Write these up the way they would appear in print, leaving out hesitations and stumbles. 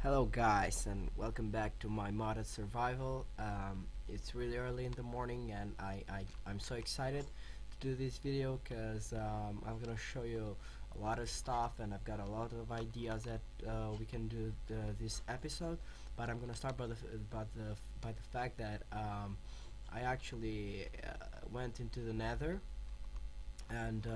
Hello guys and welcome back to my modded survival. It's really early in the morning and I'm so excited to do this video because I'm gonna show you a lot of stuff and I've got a lot of ideas that we can do this episode. But I'm gonna start by the fact that I actually went into the Nether and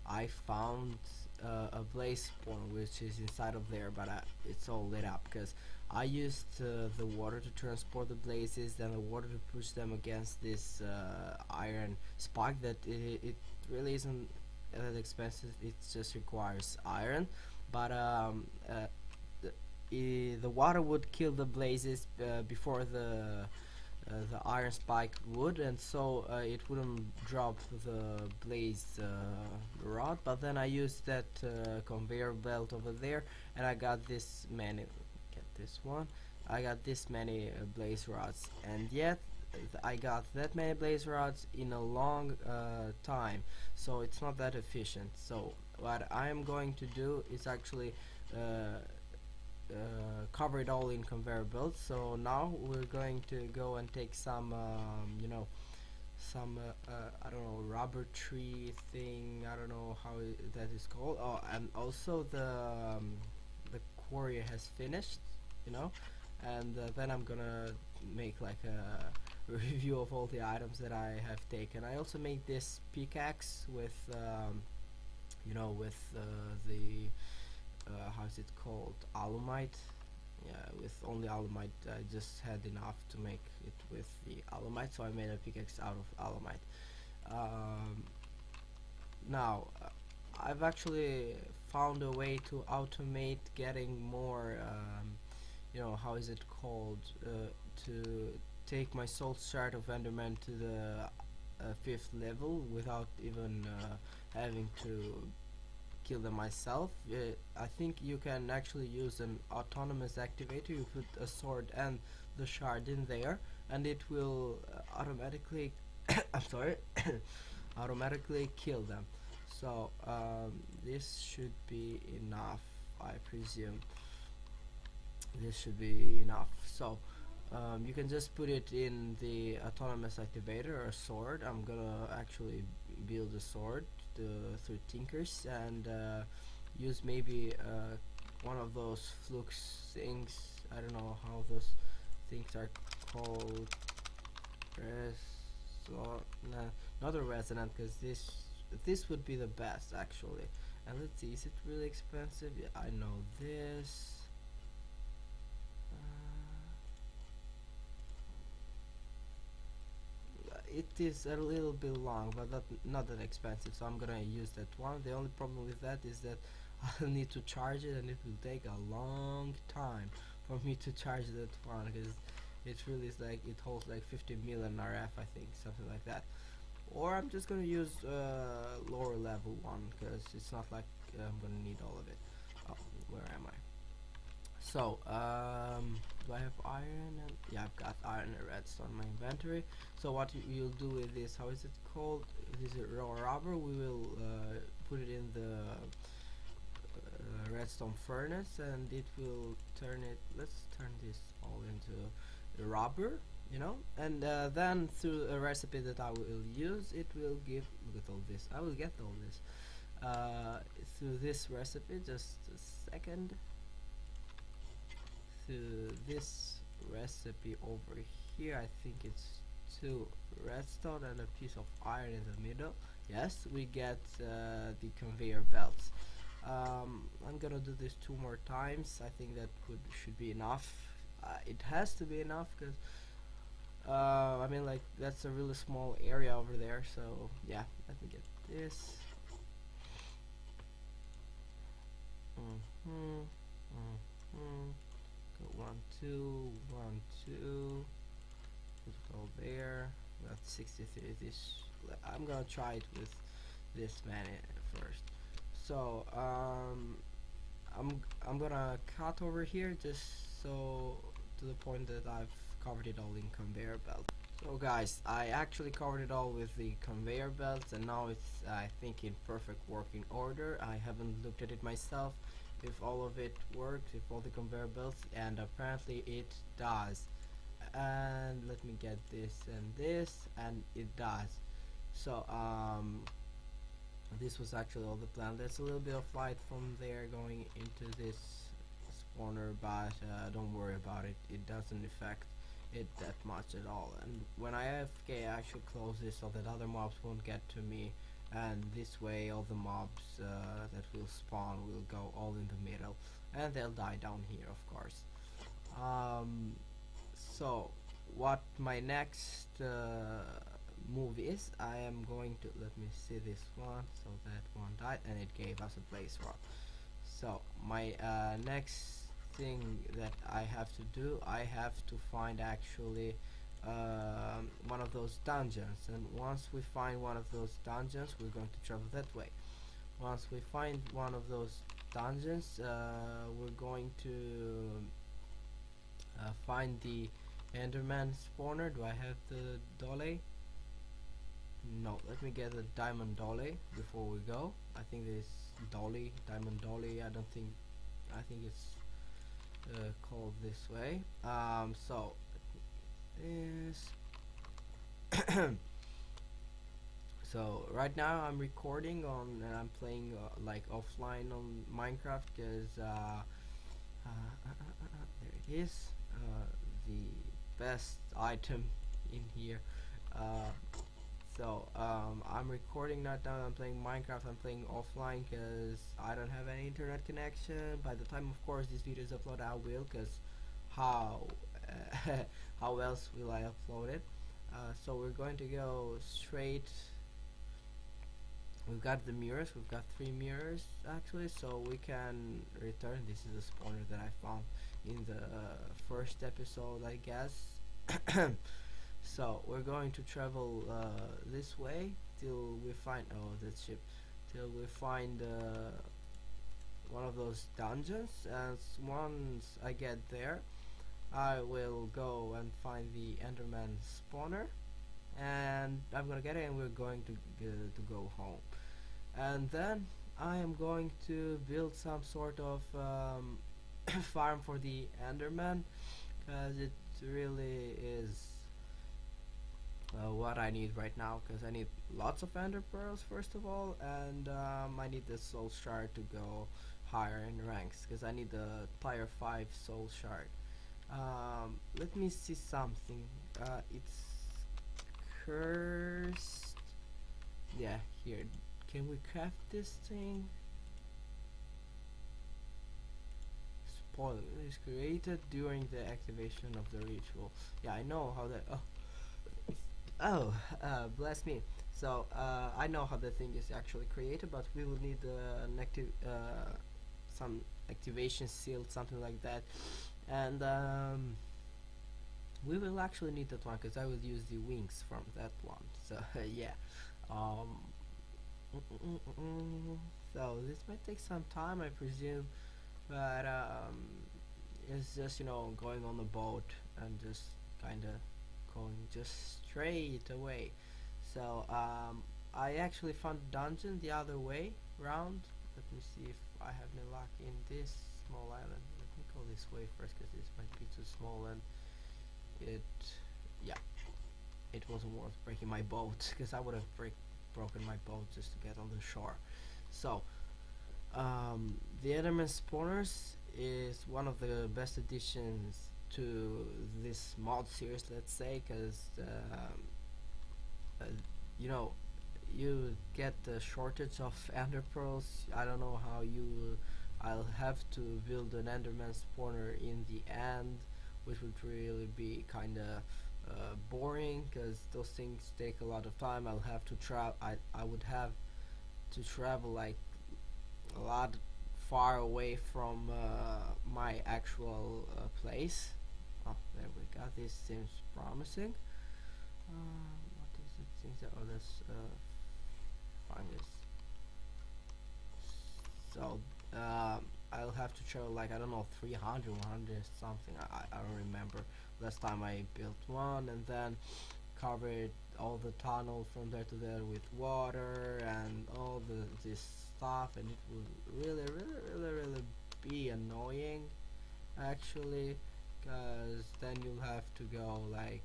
I found a blaze spawn which is inside of there, but it's all lit up because I used the water to transport the blazes, then the water to push them against this iron spike that it really isn't that expensive. It just requires iron, but the water would kill the blazes before the iron spike would, and so it wouldn't drop the blaze rod. But then I used that conveyor belt over there, and I got this many. Get this one. I got this many blaze rods, and yet I got that many blaze rods in a long time. So it's not that efficient. So what I am going to do is actually cover it all in conveyor belts. So now we're going to go and take some some I don't know, rubber tree thing, I don't know how that is called. Oh, and also the quarry has finished, you know, and then I'm gonna make like a review of all the items that I have taken. I also made this pickaxe with with the how's it called, alumite. Yeah, with only alumite. I just had enough to make it with the alumite, so I made a pickaxe out of alumite. um, Now I've actually found a way to automate getting more how is it called, to take my soul shard of enderman to the fifth level without even having to kill them myself. I think you can actually use an autonomous activator. You put a sword and the shard in there, and it will automatically I'm sorry automatically kill them. So this should be enough, I presume. This should be enough. So you can just put it in the autonomous activator or sword. I'm gonna actually build a sword through tinkers and use maybe one of those flux things. I don't know how those things are called. Nah, not a resonant, because this would be the best actually. And let's see, is it really expensive? Yeah, I know this. It is a little bit long, but not that expensive, so I'm gonna use that one. The only problem with that is that I'll need to charge it, and it will take a long time for me to charge that one, because it really is like, it holds like 50 million RF, I think, something like that. Or I'm just gonna use lower level one, because it's not like I'm gonna need all of it. Oh, where am I? So do I have iron? And yeah, I've got iron and redstone in my inventory. So what you'll do with this, how is it called, this is raw rubber. We will put it in the redstone furnace, and it will turn it, let's turn this all into the rubber, and then through a recipe that I will use, it will give, look at all this, I will get all this through this recipe. Just a second. To this recipe over here, I think it's 2 redstone and a piece of iron in the middle. Yes, we get the conveyor belts. I'm gonna do this 2 more times. I think that should be enough. It has to be enough, because I mean, like, that's a really small area over there. So yeah, let me get this. Go 1 2 1 2, put it all there. That's 63. This, I'm gonna try it with this many first. So I'm gonna cut over here, just so to the point that I've covered it all in conveyor belt. So guys, I actually covered it all with the conveyor belts, and now it's, I think, in perfect working order. I haven't looked at it myself. if all of it works, if all the conveyor belts, and apparently it does. And let me get this and this, and it does. So this was actually all the plan. There's a little bit of light from there going into this spawner, but don't worry about it, it doesn't affect it that much at all. And when I AFK, I should close this so that other mobs won't get to me, and this way all the mobs that will spawn will go all in the middle, and they'll die down here, of course. So what my next move is, I am going to, let me see this one, so that one died and it gave us a blaze rod. So my next thing that I have to do, I have to find actually one of those dungeons, and once we find one of those dungeons, we're going to travel that way. Once we find one of those dungeons, we're going to find the Enderman spawner. Do I have the dolly? No, let me get a diamond dolly before we go. I think this dolly, diamond dolly, I think it's called this way. So is so right now I'm recording on, and I'm playing like offline on Minecraft, because there it is, the best item in here. So I'm recording right now. I'm playing Minecraft. I'm playing offline because I don't have any internet connection. By the time, of course, this video is uploaded, I will, because how how else will I upload it? So we're going to go straight. We've got the mirrors. We've got 3 mirrors actually, so we can return. This is a spawner that I found in the first episode, I guess. So we're going to travel this way till we find, oh, that ship, till we find one of those dungeons, and once I get there, I will go and find the Enderman spawner, and I'm gonna get it, and we're going to go home. And then I am going to build some sort of farm for the Enderman, because it really is what I need right now, because I need lots of ender pearls first of all, and I need the soul shard to go higher in ranks, because I need the tier 5 soul shard. Let me see something. It's cursed. Yeah, here. Can we craft this thing? Spoiler is created during the activation of the ritual. Yeah, I know how that. Bless me. So I know how the thing is actually created, but we will need an some activation seal, something like that, and we will actually need that one, because I will use the wings from that one. So yeah. So this might take some time, I presume, but it's just, you know, going on the boat and just kind of going just straight away. So I actually found a dungeon the other way round. Let me see if I have any luck in this small island. Let me go this way first, because this might be too small, and yeah, it wasn't worth breaking my boat, because I would have broken my boat just to get on the shore. So the Enderman spawners is one of the best additions to this mod series, let's say, because you know, you get the shortage of ender pearls. I don't know how you I'll have to build an Enderman spawner in the end, which would really be kind of boring, because those things take a lot of time. I'll have to I would have to travel like a lot far away from my actual place. Oh, there we go. This seems promising. What is it? Things that, oh, let's find this. So I'll have to travel like, I don't know, 300, 100 something. I don't remember. Last time I built one, and then covered all the tunnel from there to there with water and all this stuff, and it was really be annoying actually, because then you'll have to go like,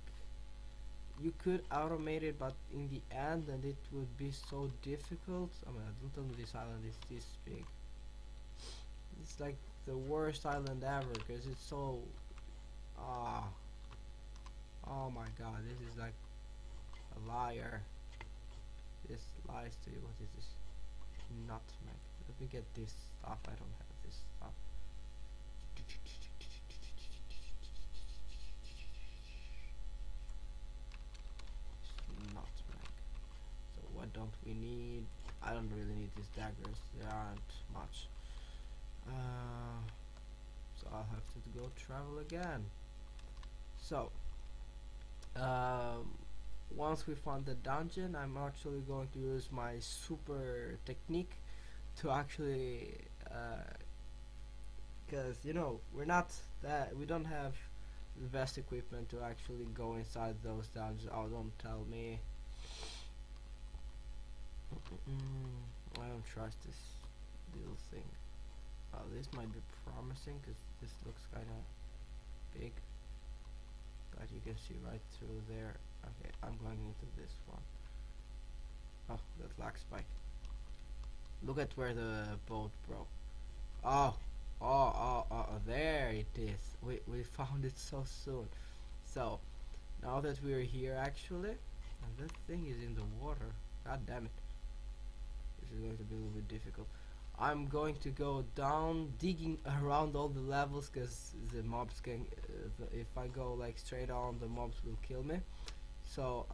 you could automate it, but in the end, and it would be so difficult. I mean, I don't know this island is this big. It's like the worst island ever because it's so. Ah, oh my god, this is like a liar. This lies to you. What is this? Nutmeg. Let me get this stuff. I don't have this stuff. Nutmeg. So what don't we need? I don't really need these daggers. There aren't much. So I'll have to go travel again. So, once we found the dungeon, I'm actually going to use my super technique to actually, because you know we don't have the best equipment to actually go inside those dungeons. Oh, don't tell me. I don't trust this little thing. Oh, this might be promising because this looks kind of big, but you can see right through there. Okay, I'm going into this one. Oh, that lag spike. Look at where the boat broke. Oh, there it is. We found it so soon. So, now that we're here actually, and that thing is in the water. God damn it. This is going to be a little bit difficult. I'm going to go down, digging around all the levels, because the mobs can. If I go like straight on, the mobs will kill me. So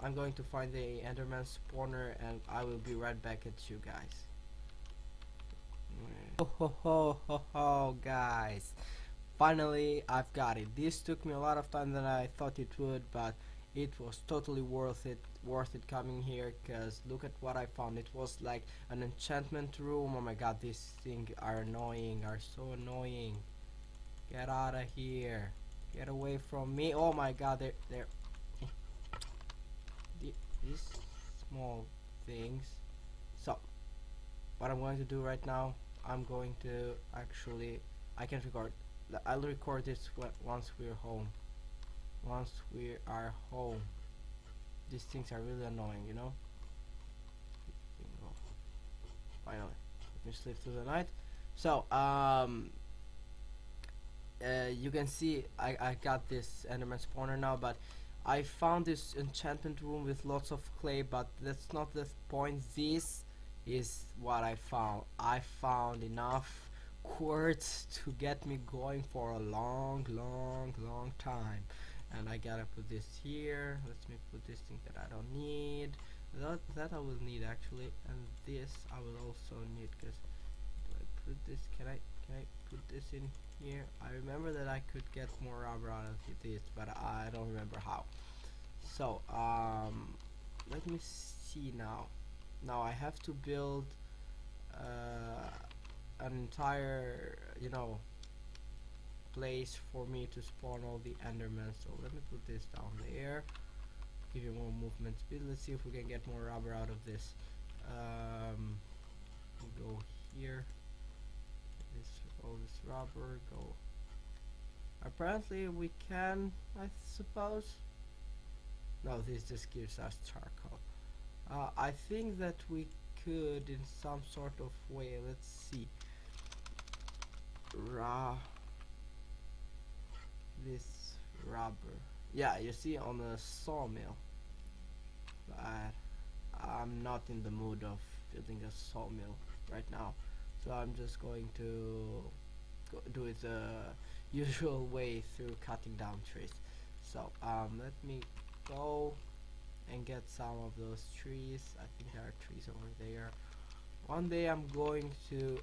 I'm going to find the Enderman spawner, and I will be right back at you guys. Oh ho ho ho ho, guys! Finally, I've got it. This took me a lot of time than I thought it would, but it was totally worth it coming here, because look at what I found. It was like an enchantment room. Oh my god, these things are so annoying. Get out of here, get away from me. Oh my god, they're these small things. So what I'm going to do right now, I'm going to actually, I can record, I'll record this once we're home. Once we are home. These things are really annoying, you know. Bingo. Finally, let me sleep through the night. So you can see I got this Enderman spawner now, but I found this enchantment room with lots of clay, but that's not the point. This is what I found. I found enough quartz to get me going for a long time. And I gotta put this here. Let me put this thing that I don't need. That I will need actually, and this I will also need, because do I put this? Can I put this in here? I remember that I could get more rubber out of this, but I don't remember how. So let me see now. Now I have to build an entire, you know, place for me to spawn all the Endermen. So let me put this down there, give you more movement speed. Let's see if we can get more rubber out of this. We'll go here, all this rubber, go. Apparently we can, I suppose. No, this just gives us charcoal. I think that we could in some sort of way. Let's see. This rubber, yeah, you see, on a sawmill, but I'm not in the mood of building a sawmill right now, so I'm just going to do it the usual way through cutting down trees. So let me go and get some of those trees. I think there are trees over there. One day I'm going to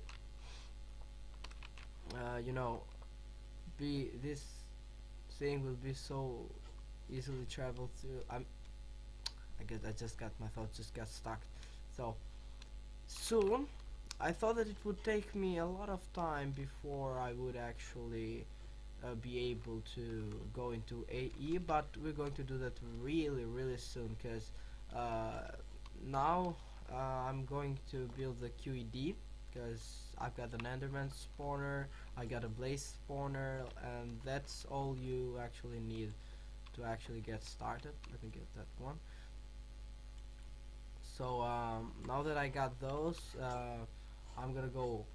you know, this thing will be so easily traveled through. I guess I just got, my thoughts just got stuck. So soon, I thought that it would take me a lot of time before I would actually be able to go into AE, but we're going to do that really soon, because now I'm going to build the QED, because I've got an Enderman spawner, I got a Blaze spawner, and that's all you actually need to actually get started. Let me get that one. So now that I got those, I'm gonna go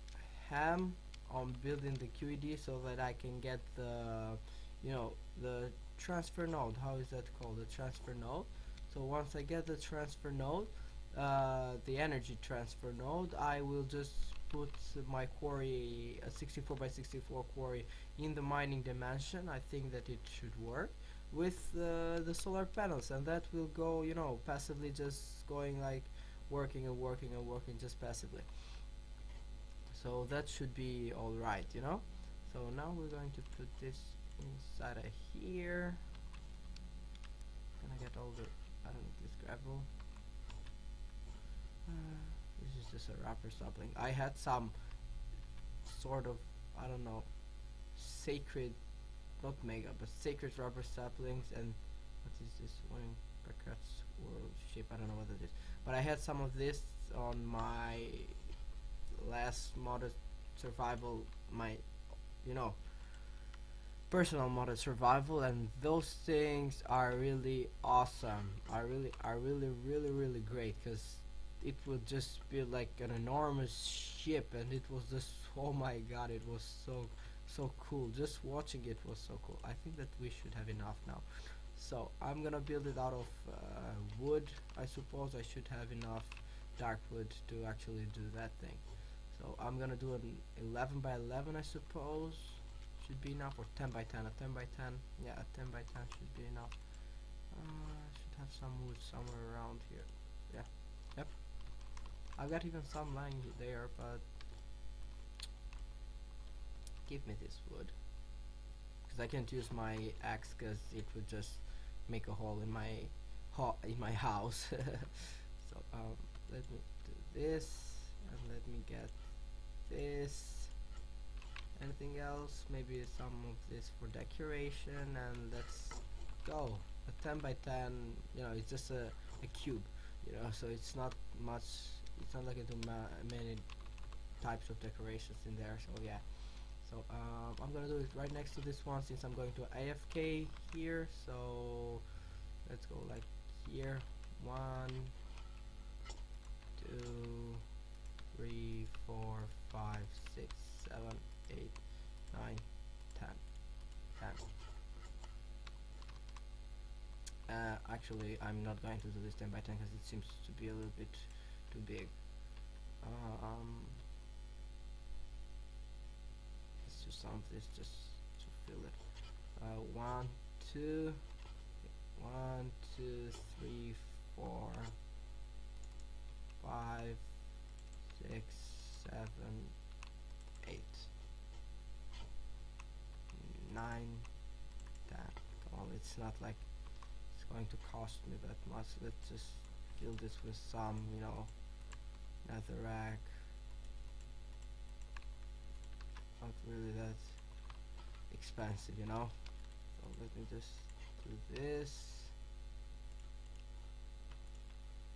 ham on building the QED so that I can get the, you know, the transfer node. How is that called? The transfer node. So once I get the transfer node, the energy transfer node, I will just put my quarry, a 64 by 64 quarry, in the mining dimension. I think that it should work with the solar panels, and that will go, you know, passively, just going like working and working and working just passively. So that should be alright, you know. So now we're going to put this inside of here. Can I get all the, I don't know, this gravel? This is just a wrapper sapling. I had some sort of, I don't know, sacred, not mega, but sacred rubber saplings, and what is this one in brackets world shape? I don't know what it is, but I had some of this on my last modded survival, my, you know, personal modded survival, and those things are really awesome. Are really great, because it would just be like an enormous ship, and it was just, oh my god, it was so cool. Just watching it was so cool. I think that we should have enough now. So I'm gonna build it out of wood. I suppose I should have enough dark wood to actually do that thing. So I'm gonna do an 11 by 11, I suppose. Should be enough, or 10 by 10. A 10 by 10, yeah, a 10 by 10 should be enough. Should have some wood somewhere around here. Yeah, yep. I've got even some lying there, but give me this wood, because I can't use my axe, because it would just make a hole in my house. So let me do this, and let me get this. Anything else? Maybe some of this for decoration, and let's go. A 10 by 10, you know, it's just a cube, you know, so it's not much, it's not like I do many types of decorations in there, so yeah. So I'm gonna do it right next to this one, since I'm going to AFK here. So let's go like here. 1, 2, 3, 4, 5, 6, 7, 8, 9, 10. 10. Actually, I'm not going to do this 10 by 10 because it seems to be a little bit too big. Let's do some of this just to fill it. 1, 2, 1, 2, 3, 4, 5, 6, 7, 8, 9, 10. Come on, it's not like it's going to cost me that much. Let's just fill this with some, you know, netherrack. Not really that expensive, you know. So let me just do this.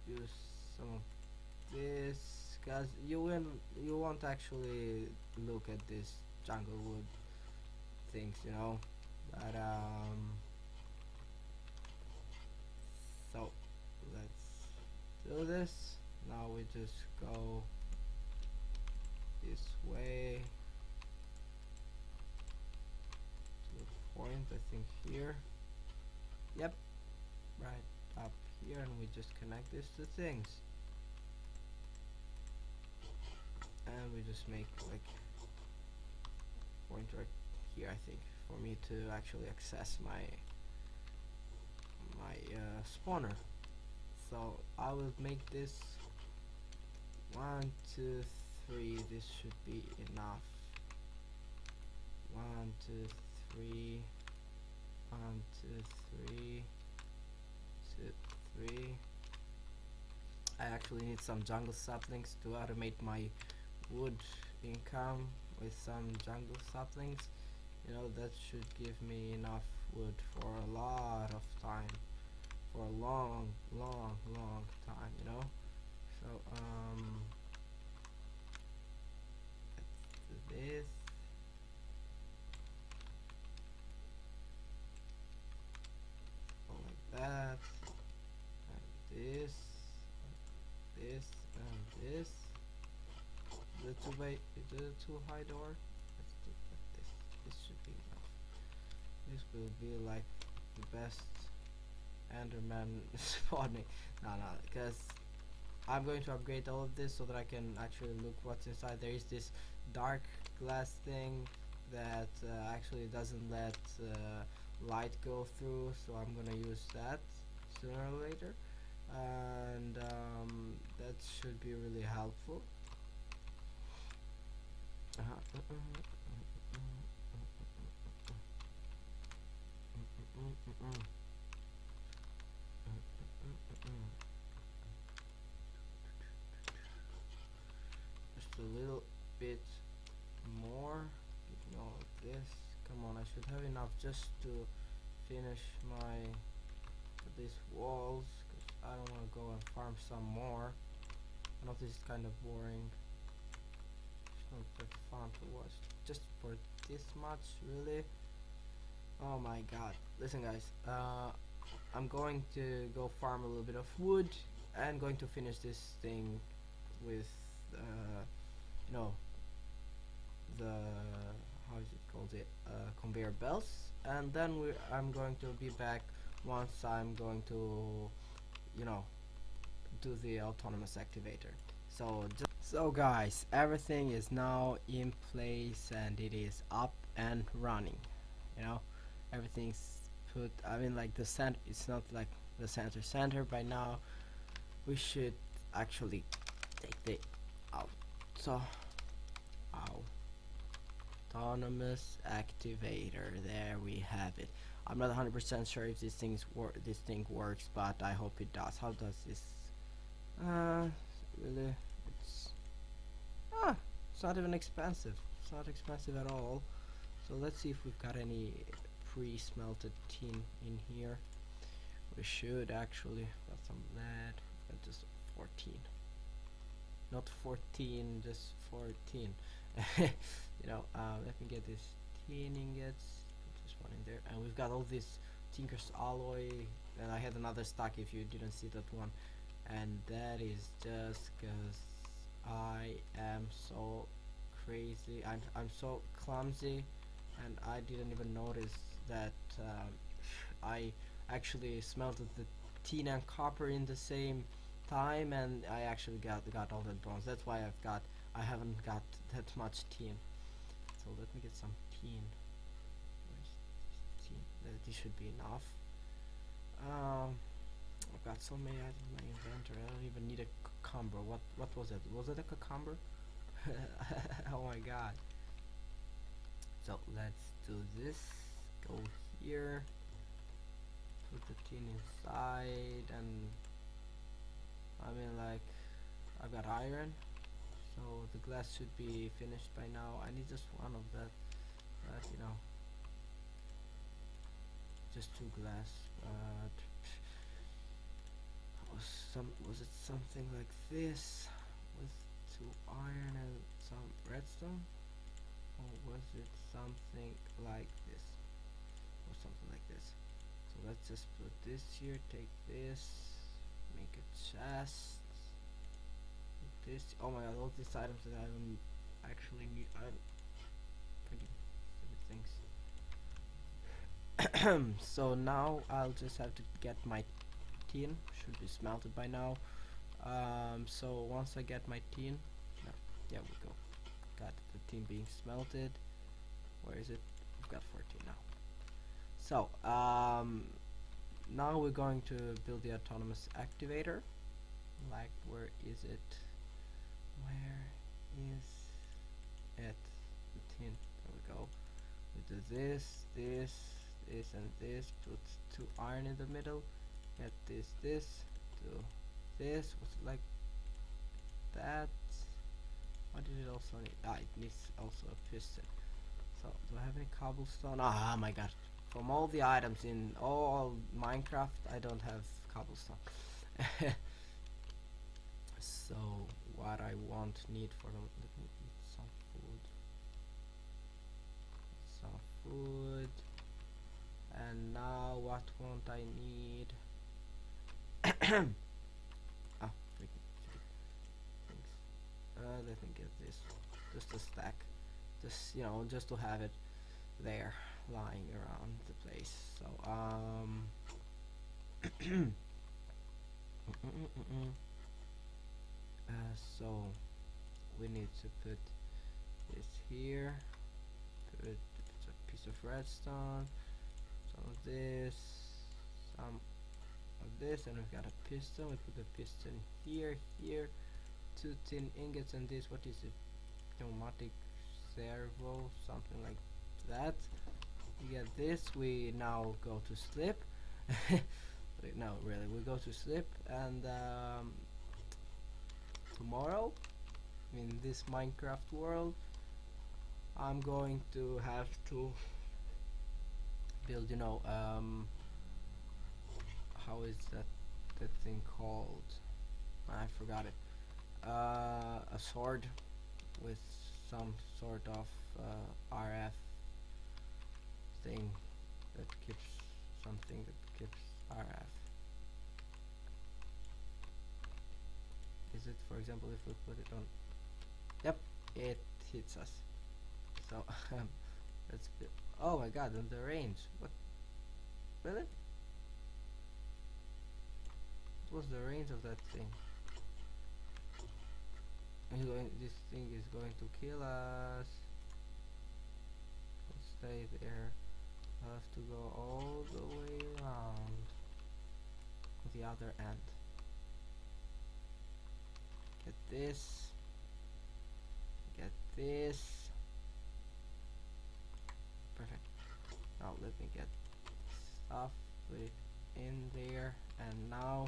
Use some of this, cause you won't actually look at this jungle wood things, you know. But so let's do this. Now we just go this way to the point, I think here. Yep, right up here, and we just connect this to things. And we just make like point right here, I think, for me to actually access my spawner. So I will make this 1, 2, 3. This should be enough. 1, 2, 3. 1, 2, 3. 2, 3. I actually need some jungle saplings to automate my wood income with some jungle saplings. You know, that should give me enough wood for a lot of time, for a long time, you know. So this, go like that, and this, and this. The too high door. Let's do it like this. This should be enough. This will be like the best Enderman spawning. No, because I'm going to upgrade all of this so that I can actually look what's inside. There is this dark glass thing that actually doesn't let light go through, so I'm gonna use that sooner or later, and that should be really helpful. Just a little bit more. Give me all of this. Come on, I should have enough just to finish my these walls, because I don't want to go and farm some more. I know this is kind of boring. It's not that fun to watch. Just for this much, really? Oh my god. Listen guys, I'm going to go farm a little bit of wood and going to finish this thing with you know, the how is it called, conveyor belts, and then I'm going to be back once I'm going to, you know, do the autonomous activator. So guys, everything is now in place and it is up and running, you know, everything's put, I mean, like the center, it's not like the center by now. We should actually take the auto autonomous activator. There we have it. I'm not 100% sure if this thing works, but I hope it does. How does this really, it's not even expensive. It's not expensive at all. So let's see if we've got any pre-smelted tin in here. We should actually. Got some lead. Got just 14. Not 14, just 14. You know, let me get this tin ingots. Put this one in there, and we've got all this Tinker's alloy. And I had another stock if you didn't see that one, and that is just because I am so crazy. I'm so clumsy, and I didn't even notice that I actually smelted the tin and copper in the same time, and I actually got all that bronze. That's why I haven't got that much tin. So let me get some tin. Where's this tin? This should be enough. I've got so many items in my inventory. I don't even need a cucumber. What was it? Was it a cucumber? Oh my god. So let's do this. Go here. Put the tin inside, and I mean, like, I've got iron, so the glass should be finished by now. I need just one of that, but you know, just 2 glass. But was it something like this with 2 iron and some redstone, or was it something like this, or something like this? So let's just put this here. Take this. Make a chest. This. Oh my god, all these items that I don't actually need. I'm pretty stupid things. So now I'll just have to get my tin. Should be smelted by now. So once I get my tin, no, there we go. Got the tin being smelted. Where is it? We've got 14 now. So now we're going to build the autonomous activator. Like, where is it? Where is it? The tin. There we go. We do this, and this. Put 2 iron in the middle. Get this, do this. Was it like that? What did it also need? It needs also a piston. So, do I have any cobblestone? Ah, my god. From all the items in all Minecraft, I don't have cobblestone. So what I need for them, let me eat some food. food. And now what won't I need? Ah, freaking things. Let me get this. Just a stack. Just, you know, just to have it there lying around the place. So so we need to put this here, put a piece of redstone, some of this, some of this, and we've got a piston. We put the piston here, here, 2 tin ingots, and this, what is it, pneumatic servo, something like that. We get this, we now go to sleep. No, really, we go to sleep, and tomorrow, in this Minecraft world, I'm going to have to build, you know, how is that thing called? I forgot it. A sword with some sort of RF thing that keeps something that keeps RF. Is it, for example, if we put it on? Yep, it hits us. So let's build. Oh my god, and the range. What? Really? What was the range of that thing? This thing is going to kill us. Let's stay there. I have to go all the way around the other end. Get this. Get this. Perfect. Now let me get stuff, put it in there, and now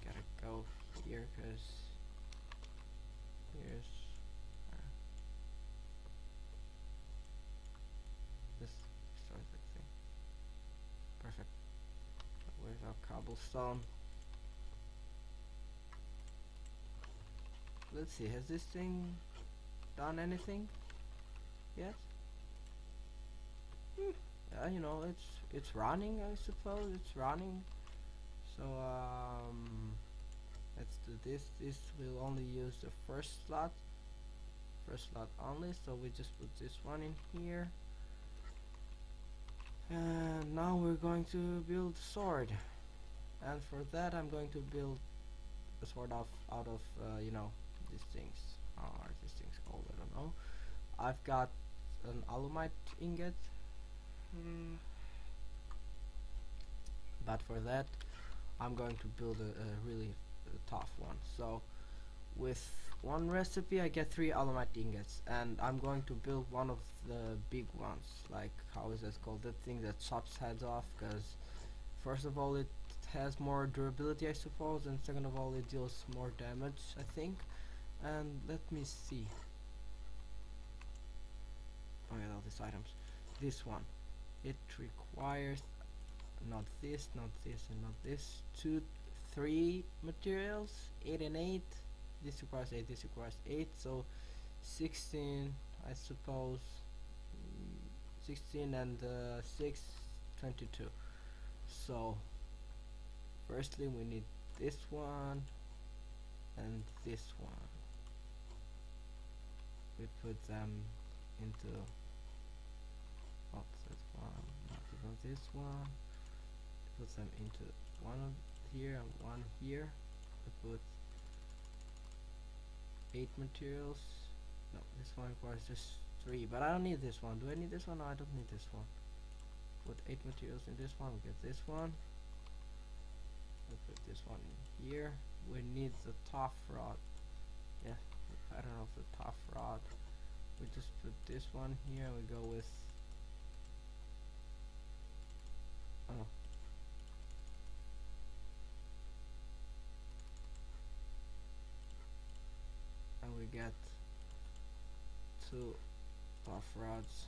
gotta go here because here's this destroys that thing. Perfect. Where's our cobblestone? Let's see, has this thing done anything yet? Yeah, you know, it's running, I suppose. It's running. So let's do this. This will only use the first slot only, so we just put this one in here, and now we're going to build a sword, and for that I'm going to build a sword out of you know, these things. How are these things called? I don't know. I've got an alumite ingot, but for that I'm going to build a really tough one. So with one recipe I get 3 alumite ingots, and I'm going to build one of the big ones, like, how is that called, that thing that chops heads off, because first of all it has more durability, I suppose, and second of all it deals more damage, I think. And let me see. Oh yeah, all these items. This one, it requires not this, not this, and not this. 3 materials, 8 and 8. This requires 8, this requires 8, so 16, I suppose. 16 and 6, 22. So firstly we need this one and this one. We put them into, oh, this one, not even this one. Put them into one here and one here. We put 8 materials. No, this one requires just 3, but I don't need this one. Do I need this one? No, I don't need this one. Put 8 materials in this one. We get this one. We put this one in here. We need the tough rod. Yeah, the pattern of the tough rod. We just put this one here. We go with, oh, and we get 2 tough rods.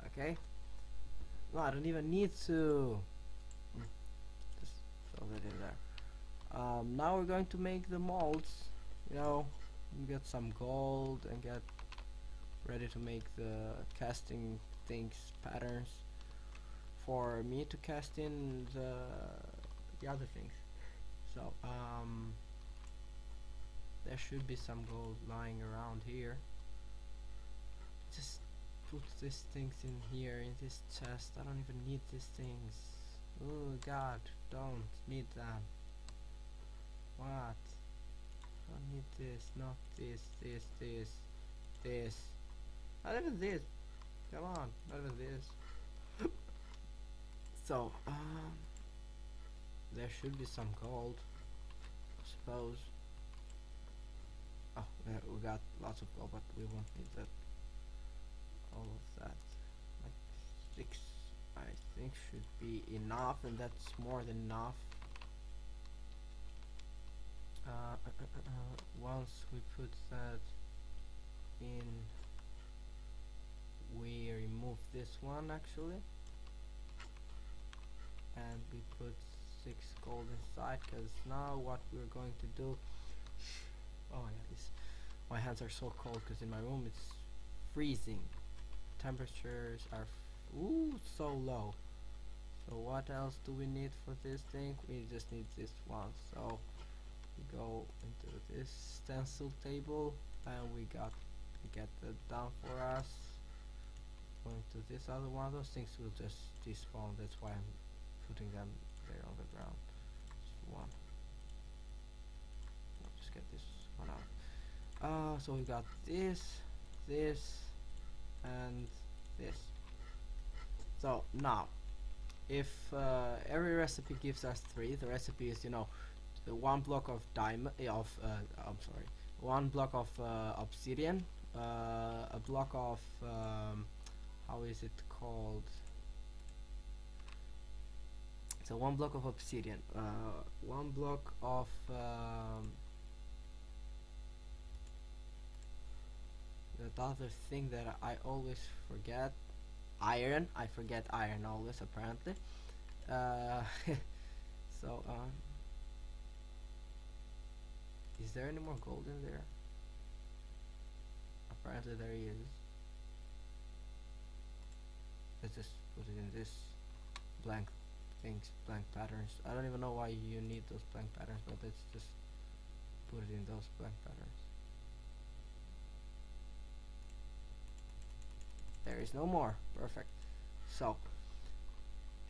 Okay. No, I don't even need to. Just throw that in there. Now we're going to make the molds. You know, get some gold and get ready to make the casting things patterns for me to cast in the other things. So there should be some gold lying around here. Just put these things in here in this chest. I don't even need these things. Oh god, don't need them. What? Don't need this, not this, this. Not even this. Come on, not even this. So, there should be some gold, I suppose. Oh, yeah, we got lots of gold, but we won't need that. All of that. Like 6, I think, should be enough, and that's more than enough. Once we put that in, we remove this one actually, and we put 6 gold inside, because now what we're going to do, oh yeah, my hands are so cold because in my room it's freezing. Temperatures are so low. So what else do we need for this thing? We just need this one. So we go into this stencil table and we get that down for us. Going to this other one, those things will just despawn, that's why I'm putting them there on the ground. Just one. I'll just get this one out. So we got this, and this. So now, if every recipe gives us 3, the recipe is, you know, the 1 block of one block of obsidian, a block of how is it called? So 1 block of obsidian, 1 block of that other thing that I always forget, iron. I forget iron always, apparently. So is there any more gold in there? Apparently there is. Let's just put it in this blank things, blank patterns. I don't even know why you need those blank patterns, but let's just put it in those blank patterns. There is no more. Perfect. So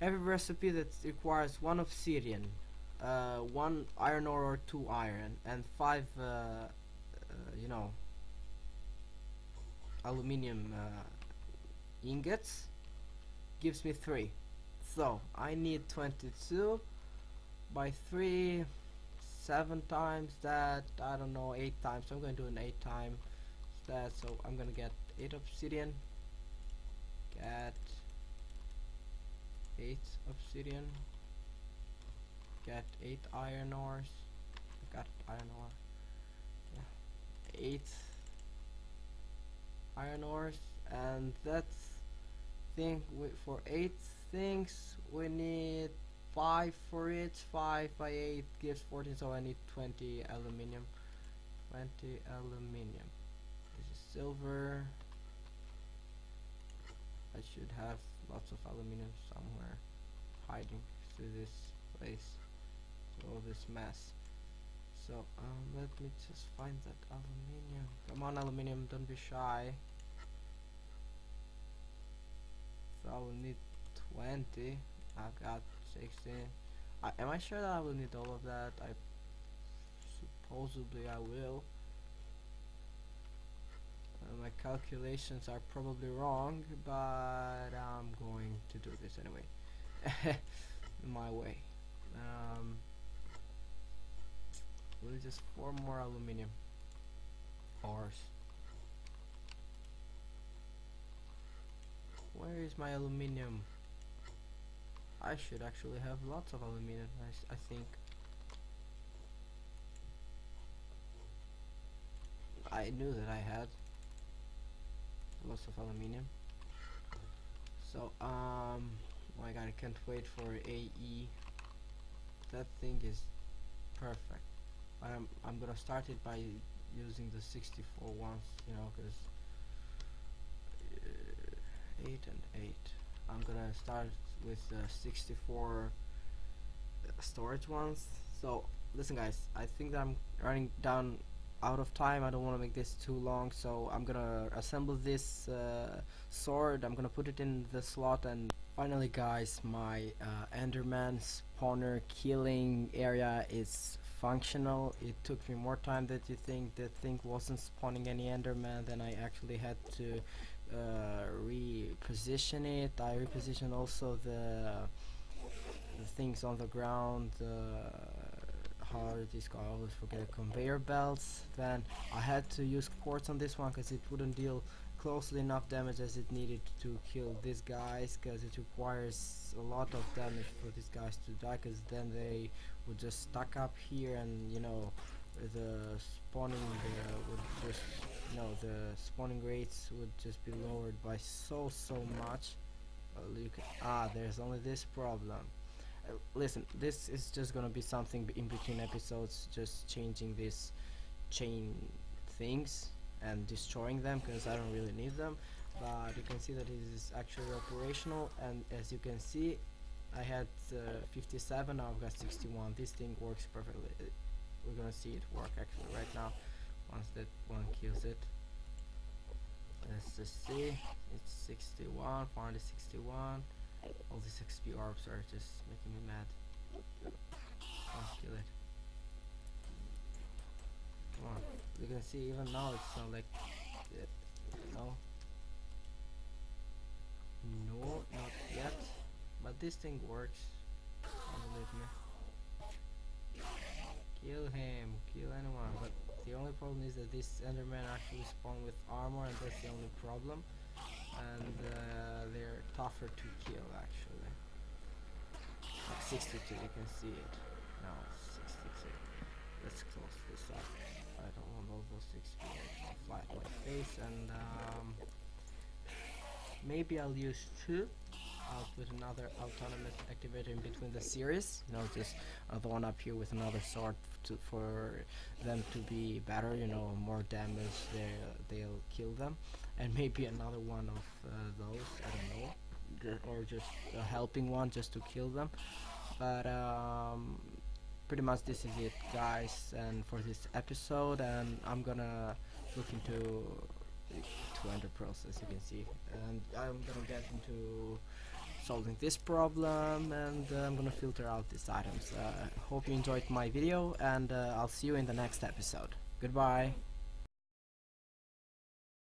every recipe that requires 1 obsidian, 1 iron ore or 2 iron, and 5 you know, aluminium ingots gives me 3. So I need 22 by 3, 7 times that, I don't know, 8 times. So I'm going to do an 8 times that. So I'm going to get 8 obsidian, get 8 obsidian, get 8 iron ores. I got iron ore. Yeah. 8 iron ores, and that's thing for 8 things we need 5 for it. 5 by 8 gives 14, so I need 20 aluminium. 20 aluminium. This is silver. I should have lots of aluminium somewhere hiding through this place, through all this mess. So let me just find that aluminium. Come on, aluminium, don't be shy. So I will need 20. I've got 16. Am I sure that I will need all of that? Supposedly I will. My calculations are probably wrong, but I'm going to do this anyway. My way. We'll just 4 more aluminium ores. Where is my aluminium? I should actually have lots of aluminium, I think. I knew that I had lots of aluminium. So oh my god, I can't wait for AE. That thing is perfect. But I'm gonna start it by using the 64 ones, you know, because 8 and 8. I'm gonna start with 64 storage ones. So listen guys, I think that I'm running down out of time. I don't want to make this too long, so I'm gonna assemble this sword. I'm gonna put it in the slot, and finally guys, my Enderman spawner killing area is functional. It took me more time than you think. The thing wasn't spawning any Enderman, then I actually had to reposition it. I repositioned also the things on the ground, how it is called, I always forget, conveyor belts. Then I had to use quartz on this one because it wouldn't deal closely enough damage as it needed to kill these guys, because it requires a lot of damage for these guys to die, because then they would just stuck up here, and you know the spawning would just, you know, the spawning rates would just be lowered by so much. There's only this problem. Listen, this is just gonna be something in between episodes, just changing this chain things and destroying them, because I don't really need them. But you can see that it is actually operational, and as you can see, I had 57, now I've got 61. This thing works perfectly. We're gonna see it work actually right now once that one kills it. Let's just see. It's 61, finally 61. All these XP orbs are just making me mad. Oh, kill it. Come on. You can see even now it's not like it. No. No, not yet. But this thing works. Don't believe me. Kill him. Kill anyone. But the only problem is that this Enderman actually spawn with armor, and that's the only problem. And they're tougher to kill actually. Like 62, you can see it. No, 62. Let's close this up. I don't want all those experience to fly at my face, and maybe I'll use 2. I'll put another autonomous activator in between the series. You know, just the one up here with another sword for them to be better. You know, more damage. They'll kill them, and maybe another one of those. I don't know, or just a helping one just to kill them. But pretty much this is it, guys, and for this episode. And I'm gonna look into ender pearls, as you can see, and I'm gonna get into solving this problem, and I'm gonna filter out these items. Hope you enjoyed my video, and I'll see you in the next episode. Goodbye.